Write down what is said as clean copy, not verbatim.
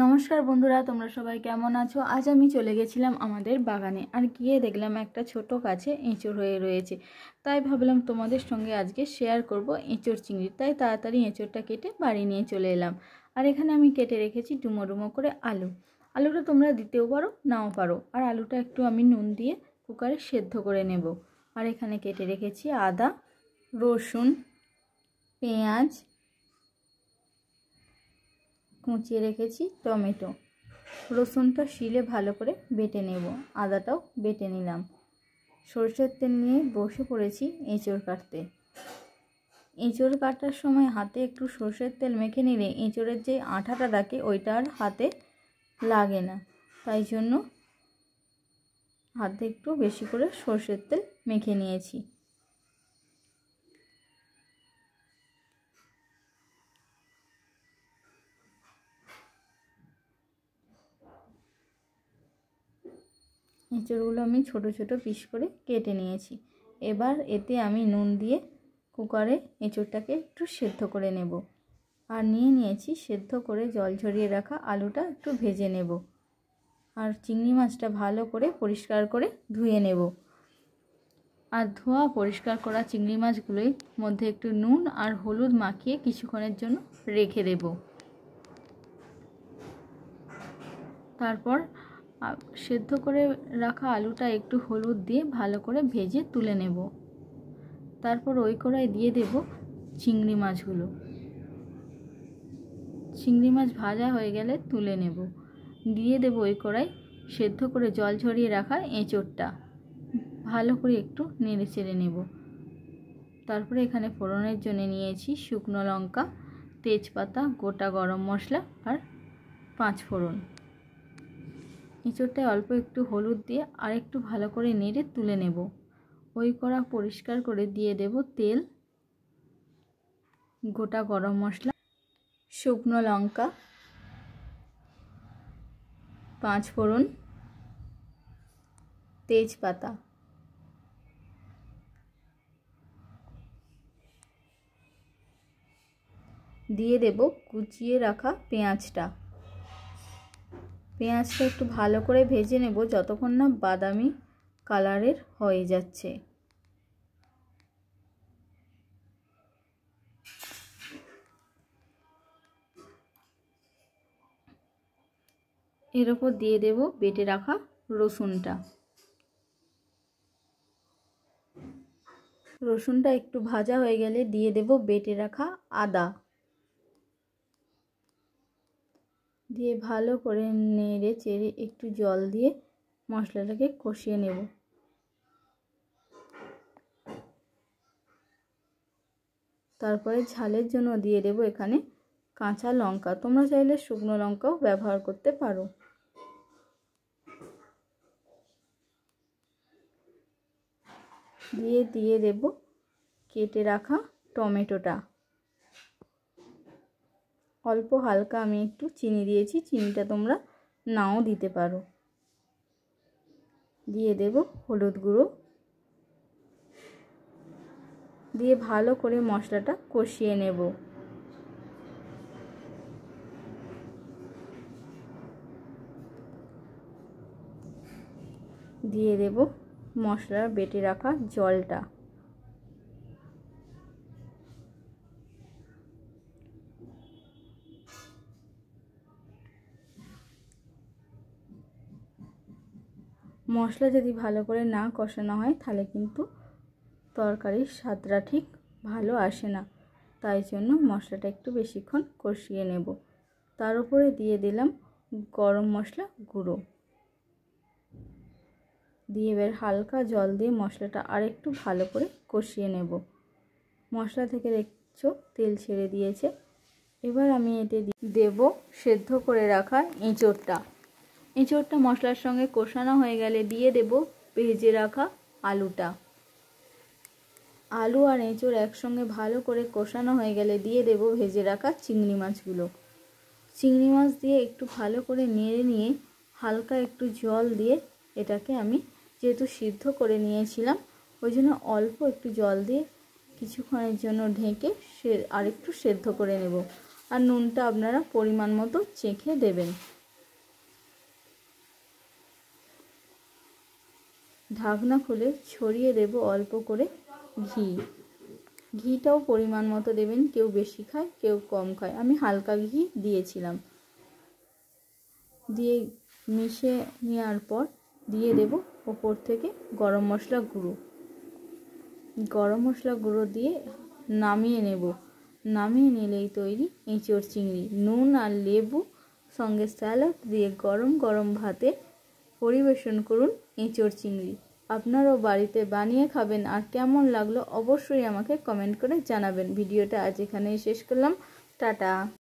নমস্কার বন্ধুরা, তোমরা সবাই কেমন আছো? আজ আমি চলে গেছিলাম আমাদের বাগানে, আর গিয়ে দেখলাম একটা ছোট গাছে এঁচড় হয়ে রয়েছে। তাই ভাবলাম তোমাদের সঙ্গে আজকে শেয়ার করব এঁচড় চিংড়ি। তাই তাড়াতাড়ি এঁচড়টা কেটে বাড়ি নিয়ে চলে এলাম। আর এখানে আমি কেটে রেখেছি ডুমো ডুমো করে আলুটা তোমরা দিতেও পারো, নাও পারো। আর আলুটা একটু আমি নুন দিয়ে কুকারে সেদ্ধ করে নেব। আর এখানে কেটে রেখেছি আদা, রসুন, পেঁয়াজ, কুচিয়ে রেখেছি টমেটো। রসুনটা শিলে ভালো করে বেটে নেব, আদাটাও বেটে নিলাম। সরষের তেল নিয়ে বসে পড়েছি এঁচড় কাটতে। এঁচড় কাটার সময় হাতে একটু সরষের তেল মেখে নিলে এঁচড়ের যে আঠাটা থাকে ওইটা আর হাতে লাগে না। তাই জন্য হাতে একটু বেশি করে সরষের তেল মেখে নিয়েছি। এঁচড়গুলো আমি ছোট ছোট পিস করে কেটে নিয়েছি। এবার এতে আমি নুন দিয়ে কুকারে এঁচড়টাকে একটু সেদ্ধ করে নেব। আর নিয়েছি সেদ্ধ করে জল ঝরিয়ে রাখা আলুটা একটু ভেজে নেব। আর চিংড়ি মাছটা ভালো করে পরিষ্কার করে ধুয়ে নেব। আর ধোয়া পরিষ্কার করা চিংড়ি মাছগুলোর মধ্যে একটু নুন আর হলুদ মাখিয়ে কিছুক্ষণের জন্য রেখে দেব। তারপর সেদ্ধ করে রাখা আলুটা একটু হলুদ দিয়ে ভালো করে ভেজে তুলে নেব। তারপর ওই কড়াই দিয়ে দেব চিংড়ি মাছগুলো। চিংড়ি মাছ ভাজা হয়ে গেলে তুলে নেব। দিয়ে দেব ওই কড়াই সেদ্ধ করে জল ঝরিয়ে রাখা এঁচড়টা। ভালো করে একটু নেড়ে চেড়ে নেব। তারপরে এখানে ফোড়নের জন্য নিয়েছি শুকনো লঙ্কা, তেজপাতা, গোটা গরম মশলা আর 5 ফোড়ন। এঁচড়টায় অল্প একটু হলুদ দিয়ে আর একটু ভালো করে নেড়ে তুলে নেব। ওই কড়া পরিষ্কার করে দিয়ে দেব তেল, গোটা গরম মশলা, শুকনো লঙ্কা, 5 ফোড়ন, তেজপাতা। দিয়ে দেব কুচিয়ে রাখা পেঁয়াজটা একটু ভালো করে ভেজে নেব যতক্ষণ না বাদামি কালারের হয়ে যাচ্ছে। এর উপর দিয়ে দেব বেটে রাখা রসুনটা। রসুনটা একটু ভাজা হয়ে গেলে দিয়ে দেব বেটে রাখা আদা। দিয়ে ভালো করে নেড়ে চেড়ে একটু জল দিয়ে মশলাটাকে কষিয়ে নেব। তারপরে ঝালের জন্য দিয়ে দেব এখানে কাঁচা লঙ্কা। তোমরা চাইলে শুকনো লঙ্কাও ব্যবহার করতে পারো। দিয়ে দেব কেটে রাখা টমেটোটা। অল্প হালকা আমি একটু চিনি দিয়েছি, চিনিটা তোমরা নাও দিতে পারো। দিয়ে দেব হলুদ গুঁড়ো। দিয়ে ভালো করে মশলাটা কষিয়ে নেব। দিয়ে দেব মশলার বেটে রাখা জলটা। মশলা যদি ভালো করে না কষানো হয় তাহলে কিন্তু তরকারির স্বাদটা ঠিক ভালো আসে না। তাই জন্য মশলাটা একটু বেশিক্ষণ কষিয়ে নেব। তার উপরে দিয়ে দিলাম গরম মশলা গুঁড়ো। দিয়ে এবার হালকা জল দিয়ে মশলাটা আরেকটু ভালো করে কষিয়ে নেব। মশলা থেকে দেখছো তেল ছেড়ে দিয়েছে। এবার আমি এতে দেব সেদ্ধ করে রাখা এঁচড়টা মশলার সঙ্গে কষানো হয়ে গেলে দিয়ে দেব ভেজে রাখা আলুটা। আলু আর এঁচড় একসঙ্গে ভালো করে কষানো হয়ে গেলে দিয়ে দেব ভেজে রাখা চিংড়ি মাছগুলো। চিংড়ি মাছ দিয়ে একটু ভালো করে নেড়ে নিয়ে হালকা একটু জল দিয়ে এটাকে আমি যেহেতু সিদ্ধ করে নিয়েছিলাম ওই জন্য অল্প একটু জল দিয়ে কিছুক্ষণের জন্য ঢেকে আরেকটু সেদ্ধ করে নেব। আর নুনটা আপনারা পরিমাণ মতো চেখে দেবেন। ঢাকনা খুলে ছড়িয়ে দেব অল্প করে ঘি। ঘিটাও পরিমাণ মতো দেবেন, কেউ বেশি খায় কেউ কম খায়, আমি হালকা ঘি দিয়েছিলাম। দিয়ে মিশিয়ে নেওয়ার পর দিয়ে দেব ওপর থেকে গরম মশলা গুঁড়ো। গরম মশলা গুঁড়ো দিয়ে নামিয়ে নেব। নামিয়ে নিলেই তৈরি এঁচোড় চিংড়ি। নুন আর লেবু সঙ্গে স্যালাড দিয়ে গরম গরম ভাতে পরিবেশন করুন এঁচোড় চিংড়ি। আপনারাও বাড়িতে বানিয়ে খাবেন, আর কেমন লাগলো অবশ্যই আমাকে কমেন্ট করে জানাবেন। ভিডিওটা আজ এখানেই শেষ করলাম। টাটা।